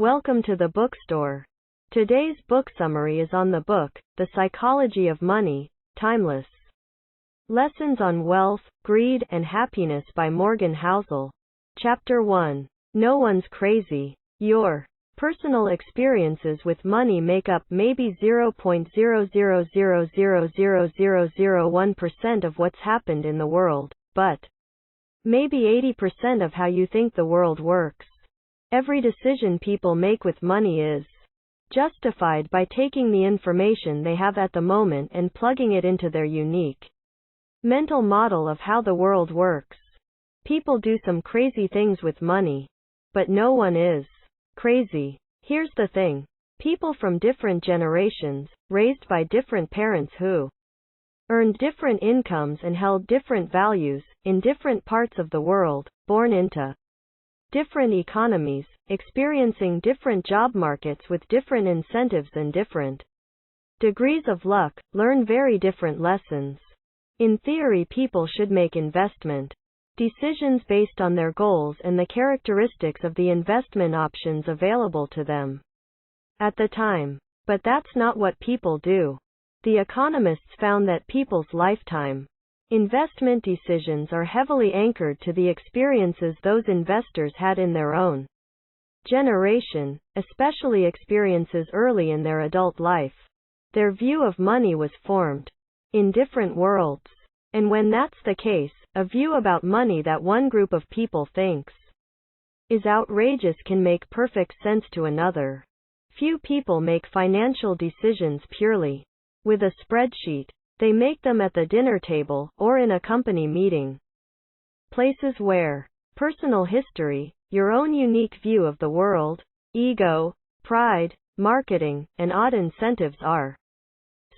Welcome to the bookstore. Today's book summary is on the book, The Psychology of Money, Timeless. Lessons on Wealth, Greed, and Happiness by Morgan Housel. Chapter 1. No one's crazy. Your personal experiences with money make up maybe 0.000000001% of what's happened in the world, but maybe 80% of how you think the world works. Every decision people make with money is justified by taking the information they have at the moment and plugging it into their unique mental model of how the world works. People do some crazy things with money, but no one is crazy. Here's the thing. People from different generations, raised by different parents who earned different incomes and held different values, in different parts of the world, born into different economies, experiencing different job markets with different incentives and different degrees of luck, learn very different lessons. In theory, people should make investment decisions based on their goals and the characteristics of the investment options available to them at the time. But that's not what people do. The economists found that people's lifetime investment decisions are heavily anchored to the experiences those investors had in their own generation, especially experiences early in their adult life. Their view of money was formed in different worlds. And when that's the case, a view about money that one group of people thinks is outrageous can make perfect sense to another. Few people make financial decisions purely with a spreadsheet. They make them at the dinner table, or in a company meeting. Places where personal history, your own unique view of the world, ego, pride, marketing, and odd incentives are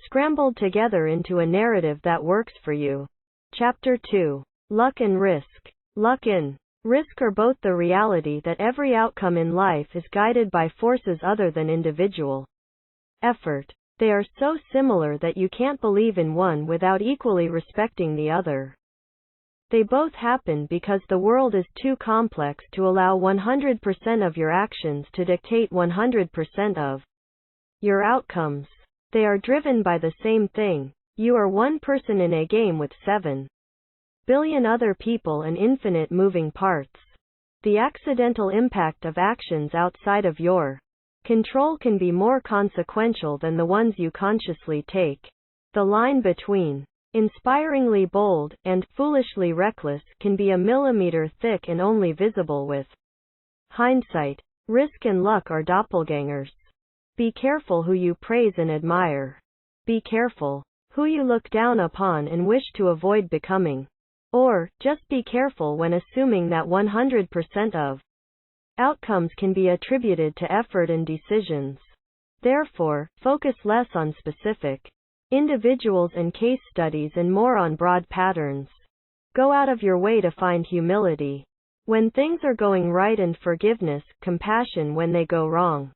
scrambled together into a narrative that works for you. Chapter 2. Luck and Risk. Luck and risk are both the reality that every outcome in life is guided by forces other than individual effort. They are so similar that you can't believe in one without equally respecting the other. They both happen because the world is too complex to allow 100% of your actions to dictate 100% of your outcomes. They are driven by the same thing. You are one person in a game with 7 billion other people and infinite moving parts. The accidental impact of actions outside of your control can be more consequential than the ones you consciously take. The line between inspiringly bold and foolishly reckless can be a millimeter thick and only visible with hindsight. Risk and luck are doppelgangers. Be careful who you praise and admire. Be careful who you look down upon and wish to avoid becoming. Or, just be careful when assuming that 100% of outcomes can be attributed to effort and decisions. Therefore, focus less on specific individuals and case studies and more on broad patterns. Go out of your way to find humility when things are going right and forgiveness, compassion when they go wrong.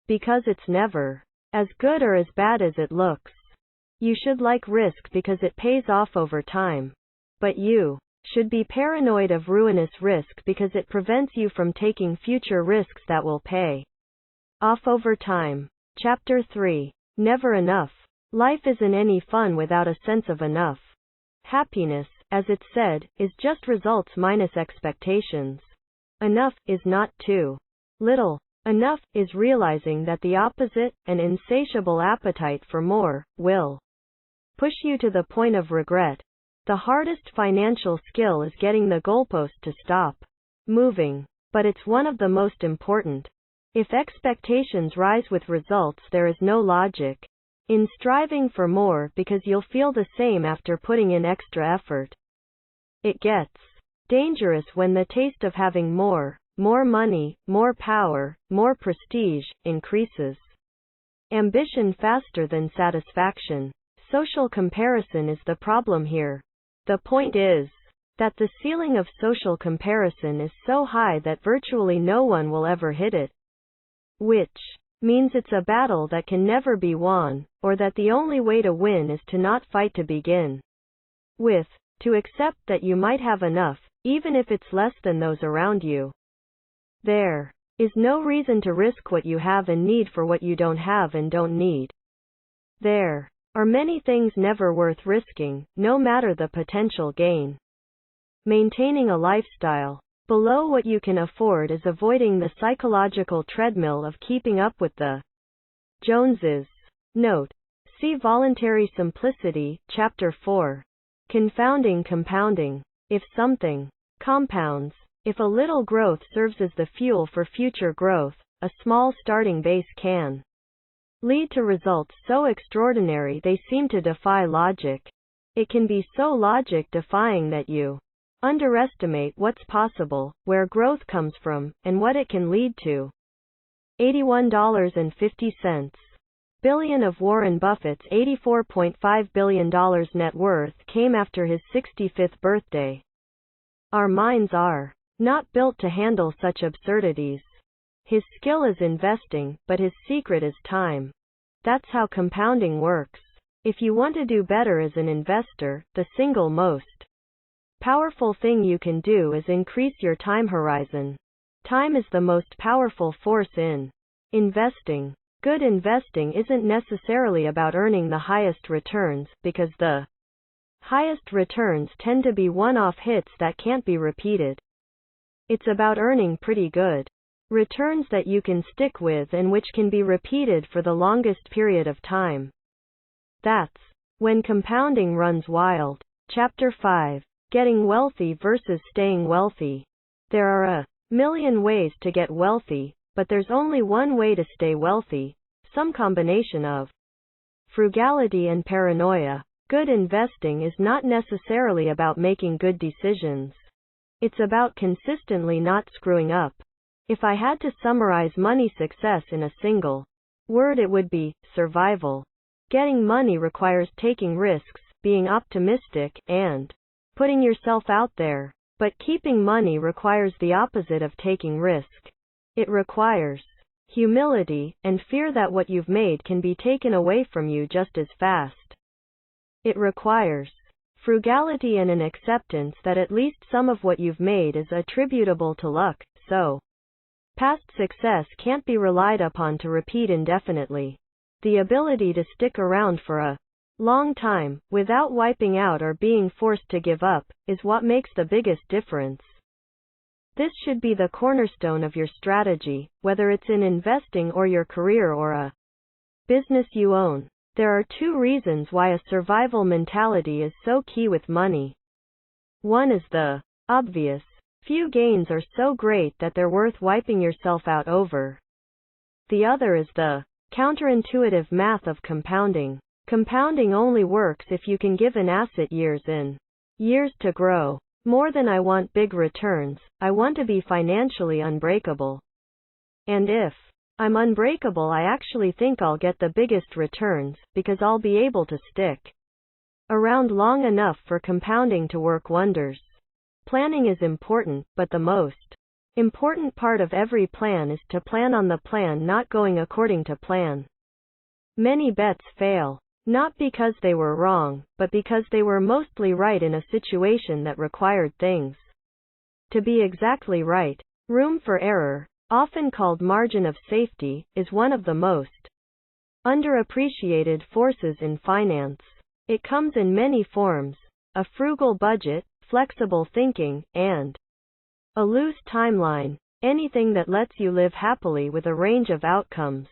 Because it's never as good or as bad as it looks. You should like risk because it pays off over time. But you should be paranoid of ruinous risk because it prevents you from taking future risks that will pay off over time. Chapter 3. Never enough. Life isn't any fun without a sense of enough. Happiness, as it's said, is just results minus expectations. Enough is not too little. Enough is realizing that the opposite, an insatiable appetite for more, will push you to the point of regret. The hardest financial skill is getting the goalpost to stop moving. But it's one of the most important. If expectations rise with results, there is no logic in striving for more because you'll feel the same after putting in extra effort. It gets dangerous when the taste of having more money, more power, more prestige, increases ambition faster than satisfaction. Social comparison is the problem here. The point is that the ceiling of social comparison is so high that virtually no one will ever hit it. Which means it's a battle that can never be won, or that the only way to win is to not fight to begin with, to accept that you might have enough, even if it's less than those around you. There is no reason to risk what you have and need for what you don't have and don't need. There are many things never worth risking, no matter the potential gain. Maintaining a lifestyle below what you can afford is avoiding the psychological treadmill of keeping up with the Joneses. Note: see Voluntary Simplicity, Chapter 4. Confounding compounding. If something compounds, if a little growth serves as the fuel for future growth, a small starting base can lead to results so extraordinary they seem to defy logic. It can be so logic-defying that you underestimate what's possible, where growth comes from, and what it can lead to. $81.50 billion of Warren Buffett's $84.5 billion net worth came after his 65th birthday. Our minds are not built to handle such absurdities. His skill is investing, but his secret is time. That's how compounding works. If you want to do better as an investor, the single most powerful thing you can do is increase your time horizon. Time is the most powerful force in investing. Good investing isn't necessarily about earning the highest returns, because the highest returns tend to be one-off hits that can't be repeated. It's about earning pretty good returns that you can stick with and which can be repeated for the longest period of time. That's when compounding runs wild. Chapter 5. Getting wealthy versus staying wealthy. There are a million ways to get wealthy, but there's only one way to stay wealthy, some combination of frugality and paranoia. Good investing is not necessarily about making good decisions. It's about consistently not screwing up. If I had to summarize money success in a single word, it would be survival. Getting money requires taking risks, being optimistic, and putting yourself out there. But keeping money requires the opposite of taking risk. It requires humility, and fear that what you've made can be taken away from you just as fast. It requires frugality and an acceptance that at least some of what you've made is attributable to luck, so past success can't be relied upon to repeat indefinitely. The ability to stick around for a long time, without wiping out or being forced to give up, is what makes the biggest difference. This should be the cornerstone of your strategy, whether it's in investing or your career or a business you own. There are two reasons why a survival mentality is so key with money. One is the obvious. Few gains are so great that they're worth wiping yourself out over. The other is the counterintuitive math of compounding. Compounding only works if you can give an asset years in years to grow. More than I want big returns, I want to be financially unbreakable. And if I'm unbreakable, I actually think I'll get the biggest returns, because I'll be able to stick around long enough for compounding to work wonders. Planning is important, but the most important part of every plan is to plan on the plan not going according to plan. Many bets fail, not because they were wrong, but because they were mostly right in a situation that required things to be exactly right. Room for error, often called margin of safety, is one of the most underappreciated forces in finance. It comes in many forms: a frugal budget, flexible thinking, and a loose timeline. Anything that lets you live happily with a range of outcomes.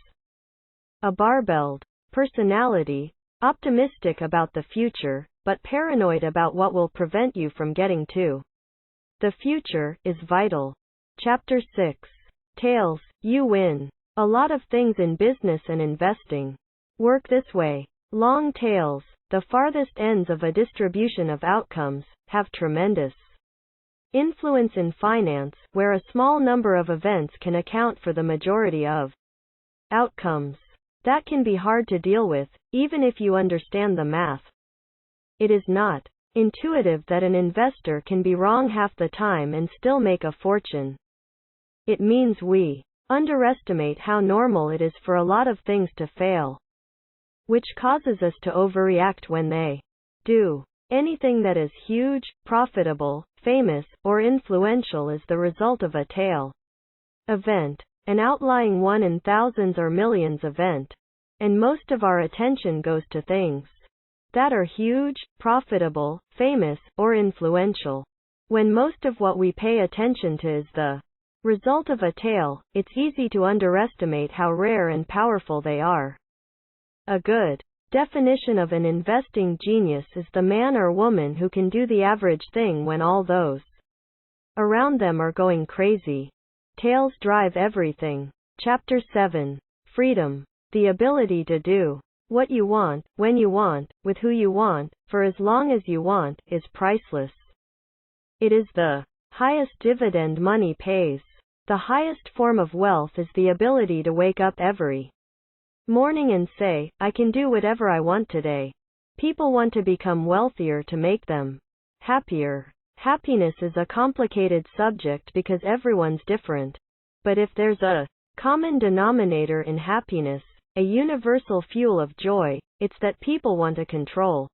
A barbelled personality, optimistic about the future, but paranoid about what will prevent you from getting to the future, is vital. Chapter 6. Tails, you win. A lot of things in business and investing work this way. Long tails, the farthest ends of a distribution of outcomes, have tremendous influence in finance, where a small number of events can account for the majority of outcomes. That can be hard to deal with, even if you understand the math. It is not intuitive that an investor can be wrong half the time and still make a fortune. It means we underestimate how normal it is for a lot of things to fail, which causes us to overreact when they do. Anything that is huge, profitable, famous, or influential is the result of a tail event. an outlying one in thousands or millions event. And most of our attention goes to things that are huge, profitable, famous, or influential. When most of what we pay attention to is the result of a tale, it's easy to underestimate how rare and powerful they are. A good definition of an investing genius is the man or woman who can do the average thing when all those around them are going crazy. Tales drive everything. Chapter 7. Freedom. The ability to do what you want, when you want, with who you want, for as long as you want, is priceless. It is the highest dividend money pays. The highest form of wealth is the ability to wake up every morning and say, I can do whatever I want today. People want to become wealthier to make them happier. Happiness is a complicated subject because everyone's different. But if there's a common denominator in happiness, a universal fuel of joy, it's that people want to control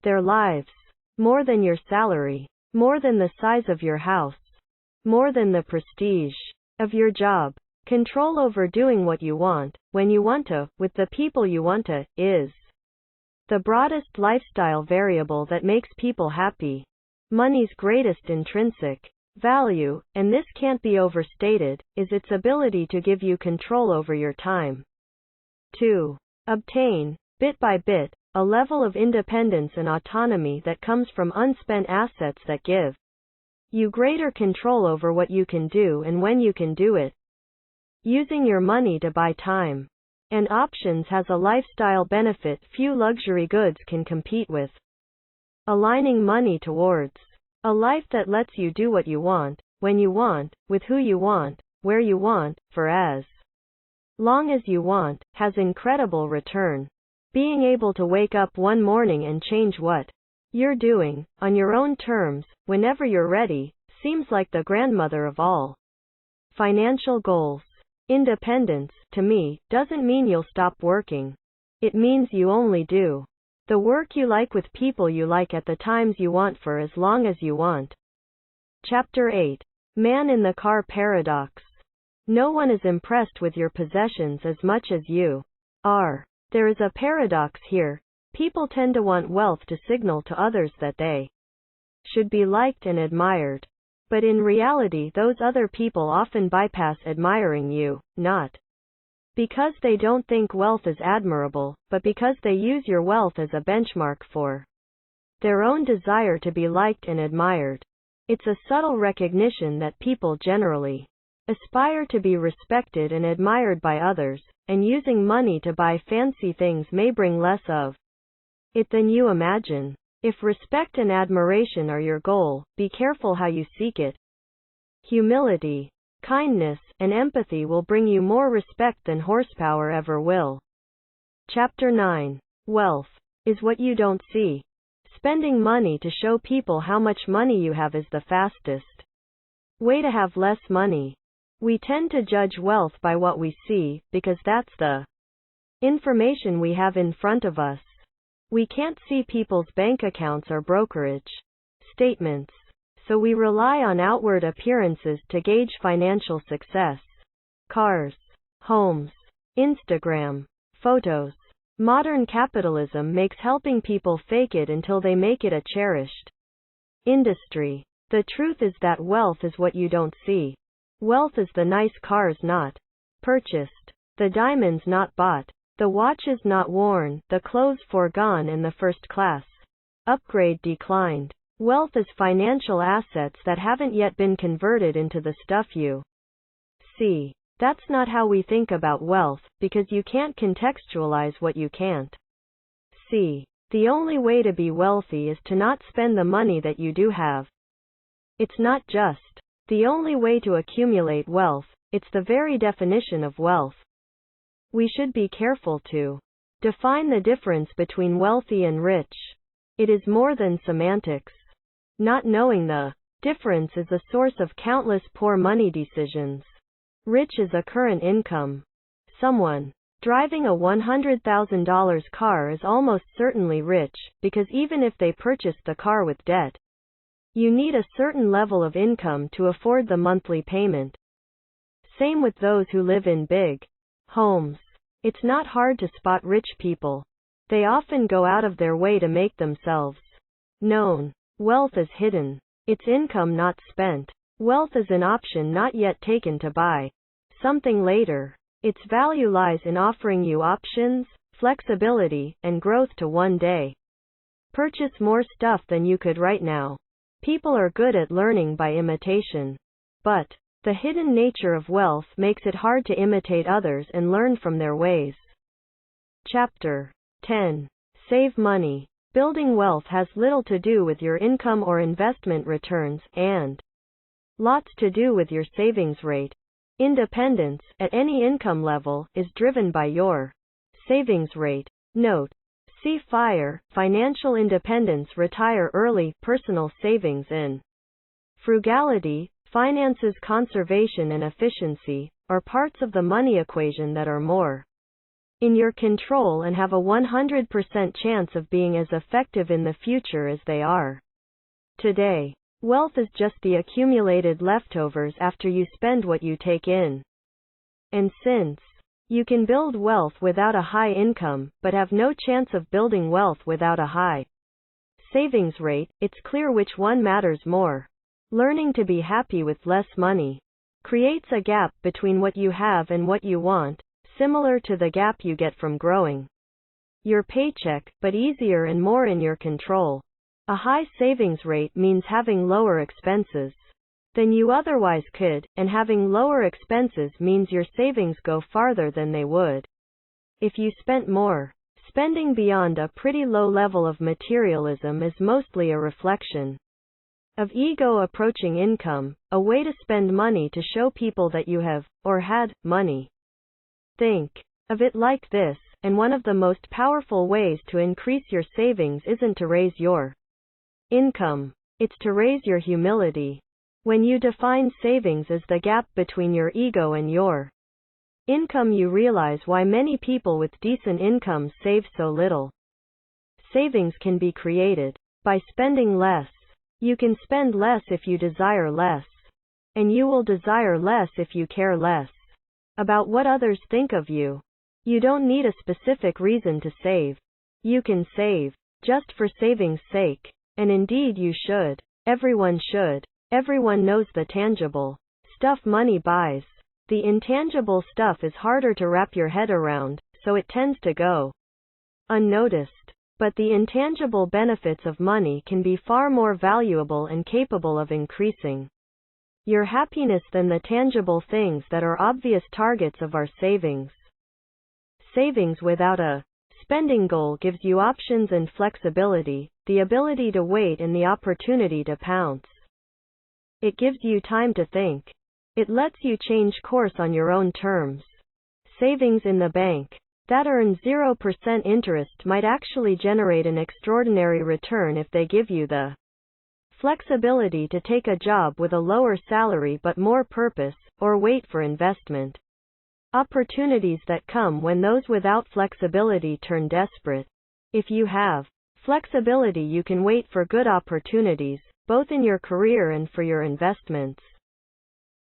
their lives. More than your salary. More than the size of your house. More than the prestige of your job. Control over doing what you want, when you want to, with the people you want to, is the broadest lifestyle variable that makes people happy. Money's greatest intrinsic value, and this can't be overstated, is its ability to give you control over your time. 2. Obtain, bit by bit, a level of independence and autonomy that comes from unspent assets that give you greater control over what you can do and when you can do it. Using your money to buy time and options has a lifestyle benefit few luxury goods can compete with. Aligning money towards a life that lets you do what you want, when you want, with who you want, where you want, for as long as you want, has incredible return. Being able to wake up one morning and change what you're doing, on your own terms, whenever you're ready, seems like the grandmother of all financial goals. Independence, to me, doesn't mean you'll stop working. It means you only do the work you like with people you like at the times you want for as long as you want. Chapter 8. Man in the Car Paradox. No one is impressed with your possessions as much as you are. There is a paradox here. People tend to want wealth to signal to others that they should be liked and admired. But in reality, those other people often bypass admiring you, not because they don't think wealth is admirable, but because they use your wealth as a benchmark for their own desire to be liked and admired. It's a subtle recognition that people generally aspire to be respected and admired by others, and using money to buy fancy things may bring less of it than you imagine. If respect and admiration are your goal, be careful how you seek it. Humility, kindness, and empathy will bring you more respect than horsepower ever will. Chapter 9. Wealth is what you don't see. Spending money to show people how much money you have is the fastest way to have less money. We tend to judge wealth by what we see, because that's the information we have in front of us. We can't see people's bank accounts or brokerage statements, so we rely on outward appearances to gauge financial success. Cars, homes, Instagram, photos. Modern capitalism makes helping people fake it until they make it a cherished industry. The truth is that wealth is what you don't see. Wealth is the nice cars not purchased, the diamonds not bought, the watches not worn, the clothes foregone, and the first class upgrade declined. Wealth is financial assets that haven't yet been converted into the stuff you see. That's not how we think about wealth, because you can't contextualize what you can't see. The only way to be wealthy is to not spend the money that you do have. It's not just the only way to accumulate wealth, it's the very definition of wealth. We should be careful to define the difference between wealthy and rich. It is more than semantics. Not knowing the difference is a source of countless poor money decisions. Rich is a current income. Someone driving a $100,000 car is almost certainly rich, because even if they purchased the car with debt, you need a certain level of income to afford the monthly payment. Same with those who live in big homes. It's not hard to spot rich people. They often go out of their way to make themselves known. Wealth is hidden. It's income not spent. Wealth is an option not yet taken to buy something later. Its value lies in offering you options, flexibility, and growth to one day purchase more stuff than you could right now. People are good at learning by imitation. But the hidden nature of wealth makes it hard to imitate others and learn from their ways. Chapter 10. Save money. Building wealth has little to do with your income or investment returns, and lots to do with your savings rate. Independence, at any income level, is driven by your savings rate. Note: see FIRE, Financial Independence, Retire Early, Personal Savings in Frugality. Finances, conservation, and efficiency are parts of the money equation that are more in your control and have a 100% chance of being as effective in the future as they are today. Wealth is just the accumulated leftovers after you spend what you take in. And since you can build wealth without a high income, but have no chance of building wealth without a high savings rate, it's clear which one matters more. Learning to be happy with less money creates a gap between what you have and what you want, similar to the gap you get from growing your paycheck, but easier and more in your control. A high savings rate means having lower expenses than you otherwise could, and having lower expenses means your savings go farther than they would if you spent more. Spending beyond a pretty low level of materialism is mostly a reflection of ego approaching income, a way to spend money to show people that you have, or had, money. Think of it like this, and one of the most powerful ways to increase your savings isn't to raise your income. It's to raise your humility. When you define savings as the gap between your ego and your income, you realize why many people with decent incomes save so little. Savings can be created by spending less. You can spend less if you desire less. And you will desire less if you care less about what others think of you. You don't need a specific reason to save. You can save just for saving's sake. And indeed you should. Everyone should. Everyone knows the tangible stuff money buys. The intangible stuff is harder to wrap your head around, so it tends to go unnoticed. But the intangible benefits of money can be far more valuable and capable of increasing your happiness than the tangible things that are obvious targets of our savings. Savings without a spending goal gives you options and flexibility, the ability to wait and the opportunity to pounce. It gives you time to think. It lets you change course on your own terms. Savings in the bank that earn 0% interest might actually generate an extraordinary return if they give you the flexibility to take a job with a lower salary but more purpose, or wait for investment opportunities that come when those without flexibility turn desperate. If you have flexibility, you can wait for good opportunities, both in your career and for your investments.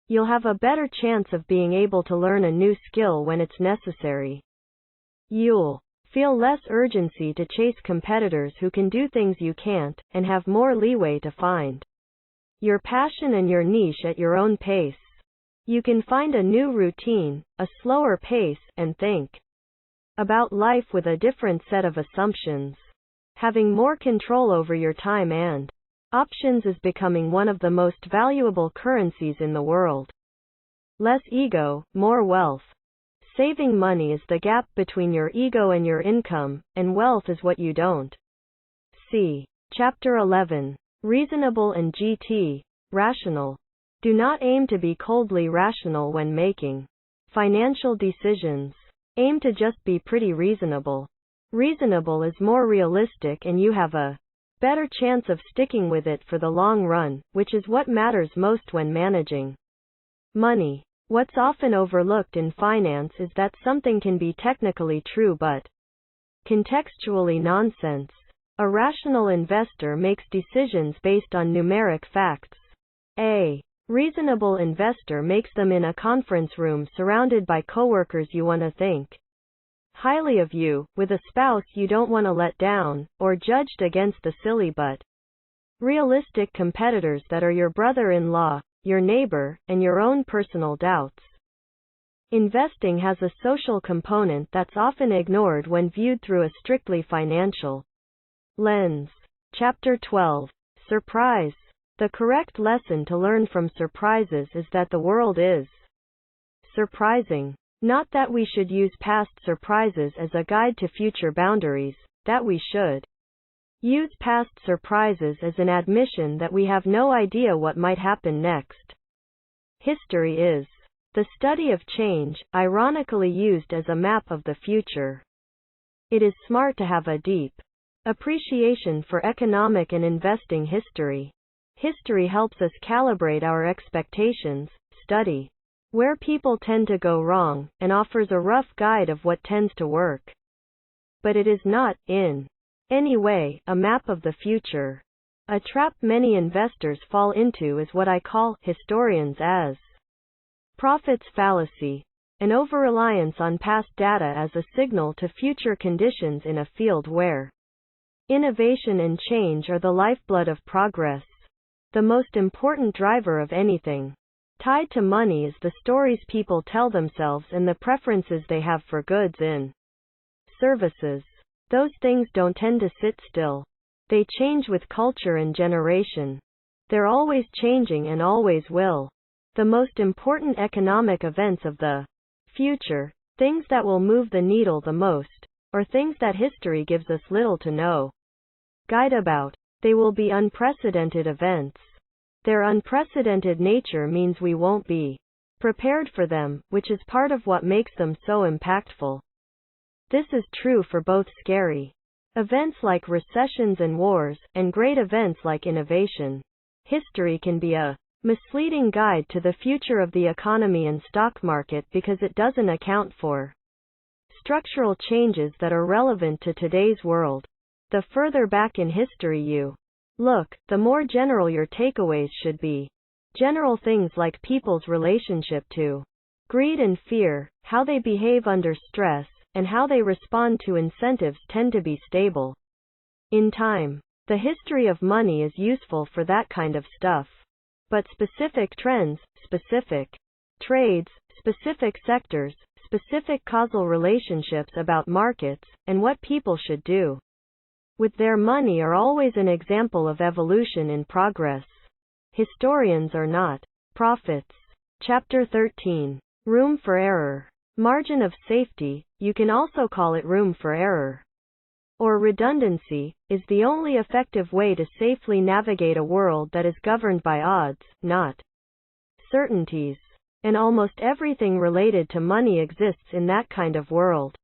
You'll have a better chance of being able to learn a new skill when it's necessary. You'll feel less urgency to chase competitors who can do things you can't, and have more leeway to find your passion and your niche at your own pace. You can find a new routine, a slower pace, and think about life with a different set of assumptions. Having more control over your time and options is becoming one of the most valuable currencies in the world. Less ego, more wealth. Saving money is the gap between your ego and your income, and wealth is what you don't see. Chapter 11. Reasonable and GT. Rational. Do not aim to be coldly rational when making financial decisions. Aim to just be pretty reasonable. Reasonable is more realistic, and you have a better chance of sticking with it for the long run, which is what matters most when managing money. What's often overlooked in finance is that something can be technically true but contextually nonsense. A rational investor makes decisions based on numeric facts. A Reasonable investor makes them in a conference room surrounded by coworkers you want to think highly of you, with a spouse you don't want to let down, or judged against the silly but realistic competitors that are your brother-in-law, your neighbor, and your own personal doubts. Investing has a social component that's often ignored when viewed through a strictly financial lens. Chapter 12. Surprise. The correct lesson to learn from surprises is that the world is surprising. Not that we should use past surprises as a guide to future boundaries, that we should use past surprises as an admission that we have no idea what might happen next. History is the study of change, ironically used as a map of the future. It is smart to have a deep appreciation for economic and investing history. History helps us calibrate our expectations, study where people tend to go wrong, and offers a rough guide of what tends to work. But it is not, in any way, a map of the future. A trap many investors fall into is what I call, historians as profits fallacy, an over-reliance on past data as a signal to future conditions in a field where innovation and change are the lifeblood of progress. The most important driver of anything tied to money is the stories people tell themselves and the preferences they have for goods and services. Those things don't tend to sit still. They change with culture and generation. They're always changing and always will. The most important economic events of the future, things that will move the needle the most, or things that history gives us little to no guide about. They will be unprecedented events. Their unprecedented nature means we won't be prepared for them, which is part of what makes them so impactful. This is true for both scary events like recessions and wars, and great events like innovation. History can be a misleading guide to the future of the economy and stock market because it doesn't account for structural changes that are relevant to today's world. The further back in history you look, the more general your takeaways should be. General things like people's relationship to greed and fear, how they behave under stress, and how they respond to incentives tend to be stable in time. The history of money is useful for that kind of stuff. But specific trends, specific trades, specific sectors, specific causal relationships about markets, and what people should do with their money are always an example of evolution in progress. Historians are not prophets. Chapter 13. Room for error. Margin of safety, you can also call it room for error, or redundancy, is the only effective way to safely navigate a world that is governed by odds, not certainties. And almost everything related to money exists in that kind of world.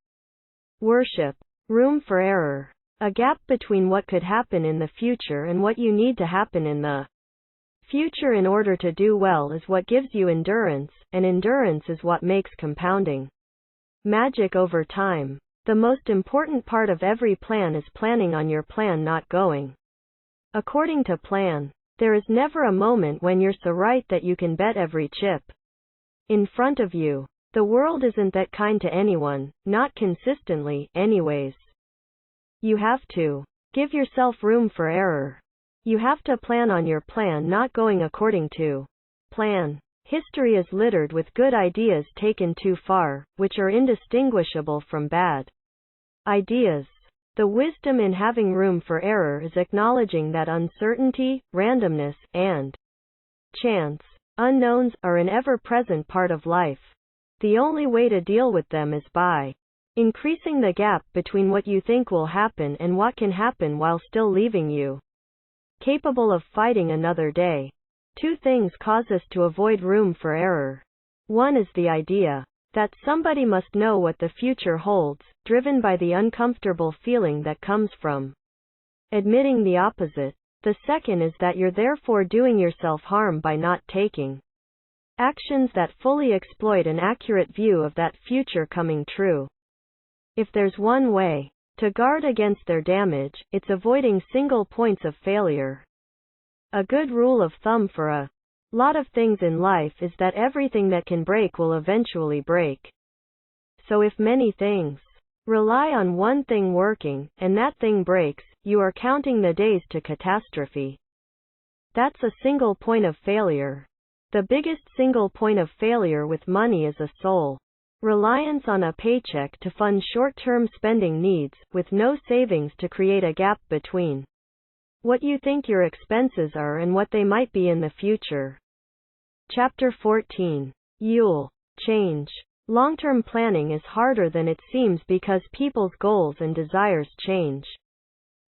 Worship. Room for error. A gap between what could happen in the future and what you need to happen in the future in order to do well is what gives you endurance, and endurance is what makes compounding magic over time. The most important part of every plan is planning on your plan not going according to plan. There is never a moment when you're so right that you can bet every chip in front of you. The world isn't that kind to anyone, not consistently, anyways. You have to give yourself room for error. You have to plan on your plan not going according to plan. History is littered with good ideas taken too far, which are indistinguishable from bad ideas. The wisdom in having room for error is acknowledging that uncertainty, randomness, and chance, unknowns, are an ever-present part of life. The only way to deal with them is by increasing the gap between what you think will happen and what can happen while still leaving you capable of fighting another day. Two things cause us to avoid room for error. One is the idea that somebody must know what the future holds, driven by the uncomfortable feeling that comes from admitting the opposite. The second is that you're therefore doing yourself harm by not taking actions that fully exploit an accurate view of that future coming true. If there's one way to guard against their damage, it's avoiding single points of failure. A good rule of thumb for a lot of things in life is that everything that can break will eventually break. So if many things rely on one thing working, and that thing breaks, you are counting the days to catastrophe. That's a single point of failure. The biggest single point of failure with money is a sole reliance on a paycheck to fund short-term spending needs, with no savings to create a gap between what you think your expenses are and what they might be in the future. Chapter 14. Yule Change. Long-term planning is harder than it seems because people's goals and desires change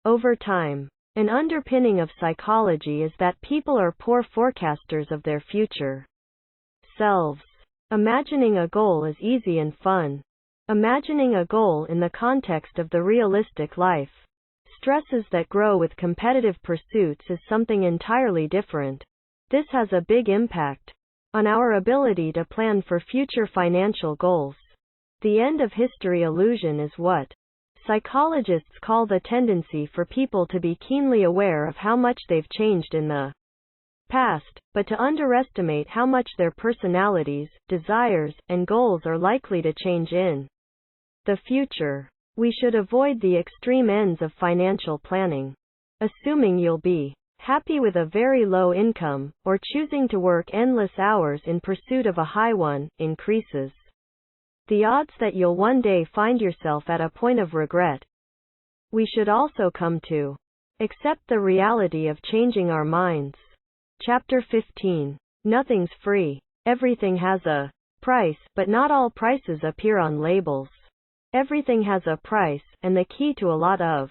over time. An underpinning of psychology is that people are poor forecasters of their future selves. Imagining a goal is easy and fun. Imagining a goal in the context of the realistic life, stresses that grow with competitive pursuits, is something entirely different. This has a big impact on our ability to plan for future financial goals. The end of history illusion is what psychologists call the tendency for people to be keenly aware of how much they've changed in the past, but to underestimate how much their personalities, desires, and goals are likely to change in the future. We should avoid the extreme ends of financial planning. Assuming you'll be happy with a very low income, or choosing to work endless hours in pursuit of a high one, increases the odds that you'll one day find yourself at a point of regret. We should also come to accept the reality of changing our minds. Chapter 15. Nothing's free. Everything has a price, but not all prices appear on labels. Everything has a price, and the key to a lot of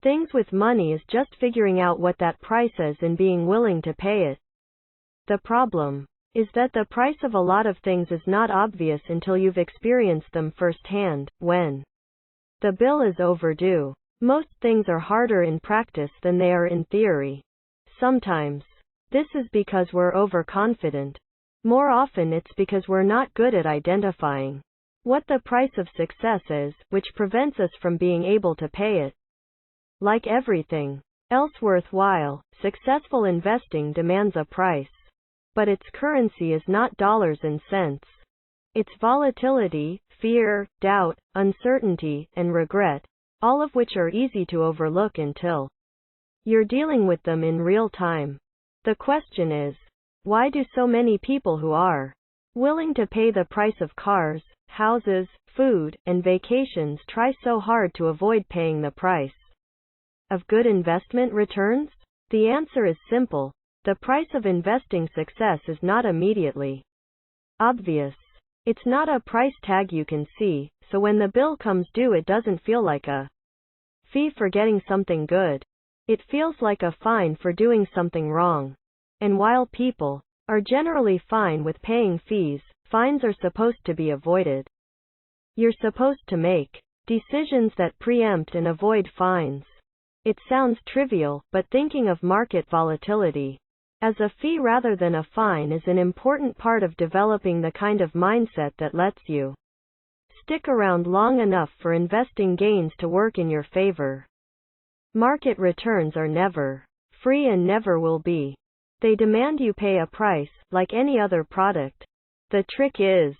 things with money is just figuring out what that price is and being willing to pay it. The problem is that the price of a lot of things is not obvious until you've experienced them firsthand. When the bill is overdue, most things are harder in practice than they are in theory. Sometimes this is because we're overconfident. More often it's because we're not good at identifying what the price of success is, which prevents us from being able to pay it. Like everything else worthwhile, successful investing demands a price. But its currency is not dollars and cents. It's volatility, fear, doubt, uncertainty, and regret, all of which are easy to overlook until you're dealing with them in real time. The question is, why do so many people who are willing to pay the price of cars, houses, food, and vacations try so hard to avoid paying the price of good investment returns? The answer is simple. The price of investing success is not immediately obvious. It's not a price tag you can see, so when the bill comes due it doesn't feel like a fee for getting something good. It feels like a fine for doing something wrong. And while people are generally fine with paying fees, fines are supposed to be avoided. You're supposed to make decisions that preempt and avoid fines. It sounds trivial, but thinking of market volatility as a fee rather than a fine is an important part of developing the kind of mindset that lets you stick around long enough for investing gains to work in your favor. Market returns are never free and never will be. They demand you pay a price, like any other product. The trick is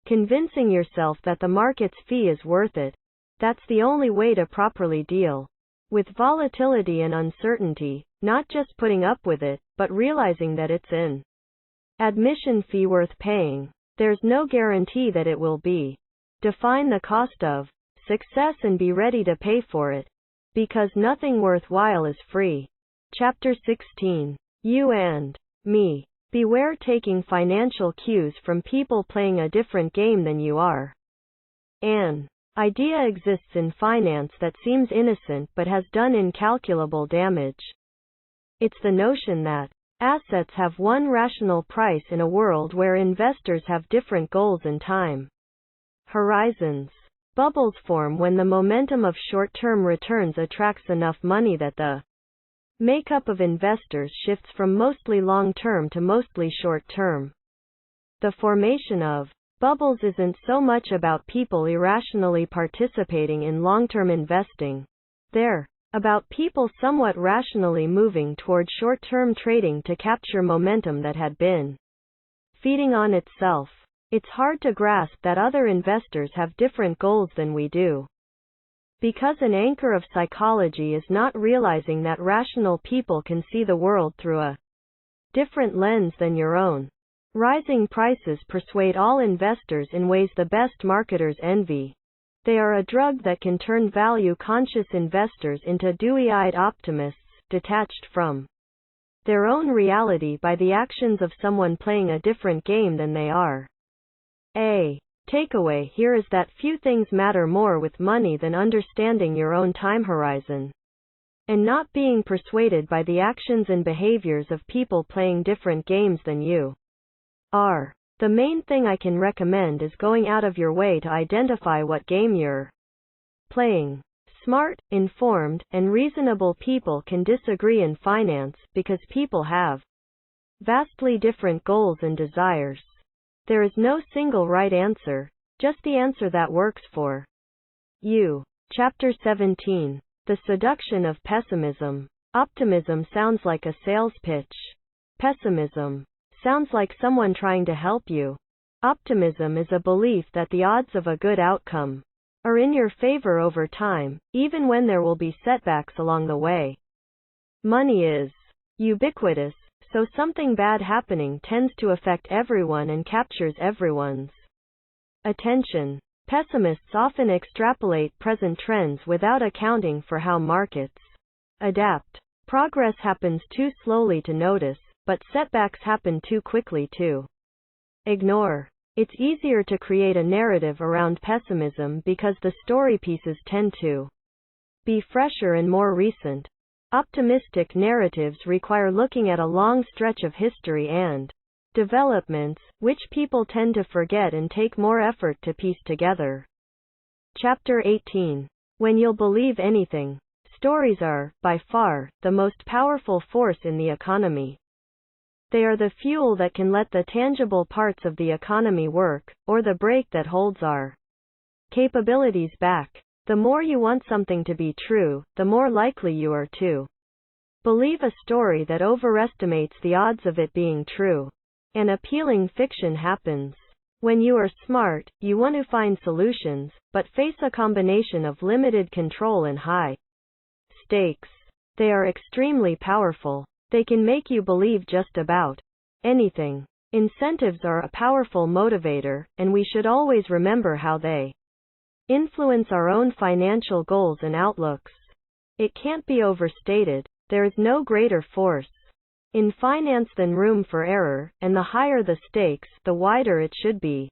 convincing yourself that the market's fee is worth it. That's the only way to properly deal with volatility and uncertainty, not just putting up with it, but realizing that it's an admission fee worth paying. There's no guarantee that it will be. Define the cost of success and be ready to pay for it, because nothing worthwhile is free. Chapter 16. You and me. Beware taking financial cues from people playing a different game than you are. An idea exists in finance that seems innocent but has done incalculable damage. It's the notion that assets have one rational price in a world where investors have different goals and time horizons. Bubbles form when the momentum of short-term returns attracts enough money that the makeup of investors shifts from mostly long-term to mostly short-term. The formation of bubbles isn't so much about people irrationally participating in long-term investing. They're about people somewhat rationally moving toward short-term trading to capture momentum that had been feeding on itself. It's hard to grasp that other investors have different goals than we do. Because an anchor of psychology is not realizing that rational people can see the world through a different lens than your own. Rising prices persuade all investors in ways the best marketers envy. They are a drug that can turn value-conscious investors into dewy-eyed optimists, detached from their own reality by the actions of someone playing a different game than they are. A takeaway here is that few things matter more with money than understanding your own time horizon, and not being persuaded by the actions and behaviors of people playing different games than you are. The main thing I can recommend is going out of your way to identify what game you're playing. Smart, informed, and reasonable people can disagree in finance because people have vastly different goals and desires. There is no single right answer, just the answer that works for you. Chapter 17. The Seduction of Pessimism. Optimism sounds like a sales pitch. Pessimism sounds like someone trying to help you. Optimism is a belief that the odds of a good outcome are in your favor over time, even when there will be setbacks along the way. Money is ubiquitous, so something bad happening tends to affect everyone and captures everyone's attention. Pessimists often extrapolate present trends without accounting for how markets adapt. Progress happens too slowly to notice, but setbacks happen too quickly to ignore. It's easier to create a narrative around pessimism because the story pieces tend to be fresher and more recent. Optimistic narratives require looking at a long stretch of history and developments, which people tend to forget and take more effort to piece together. Chapter 18. When you'll believe anything. Stories are, by far, the most powerful force in the economy. They are the fuel that can let the tangible parts of the economy work, or the brake that holds our capabilities back. The more you want something to be true, the more likely you are to believe a story that overestimates the odds of it being true. An appealing fiction happens. When you are smart, you want to find solutions, but face a combination of limited control and high stakes. They are extremely powerful. They can make you believe just about anything. Incentives are a powerful motivator, and we should always remember how they influence our own financial goals and outlooks. It can't be overstated. There is no greater force in finance than room for error, and the higher the stakes, the wider it should be.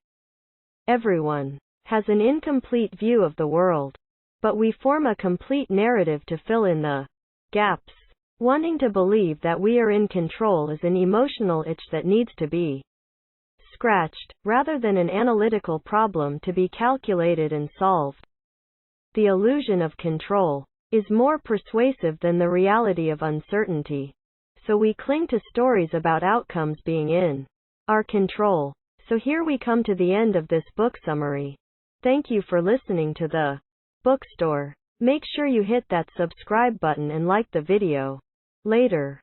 Everyone has an incomplete view of the world, but we form a complete narrative to fill in the gaps. Wanting to believe that we are in control is an emotional itch that needs to be scratched, rather than an analytical problem to be calculated and solved. The illusion of control is more persuasive than the reality of uncertainty, so we cling to stories about outcomes being in our control. So here we come to the end of this book summary. Thank you for listening to the bookstore. Make sure you hit that subscribe button and like the video. Later.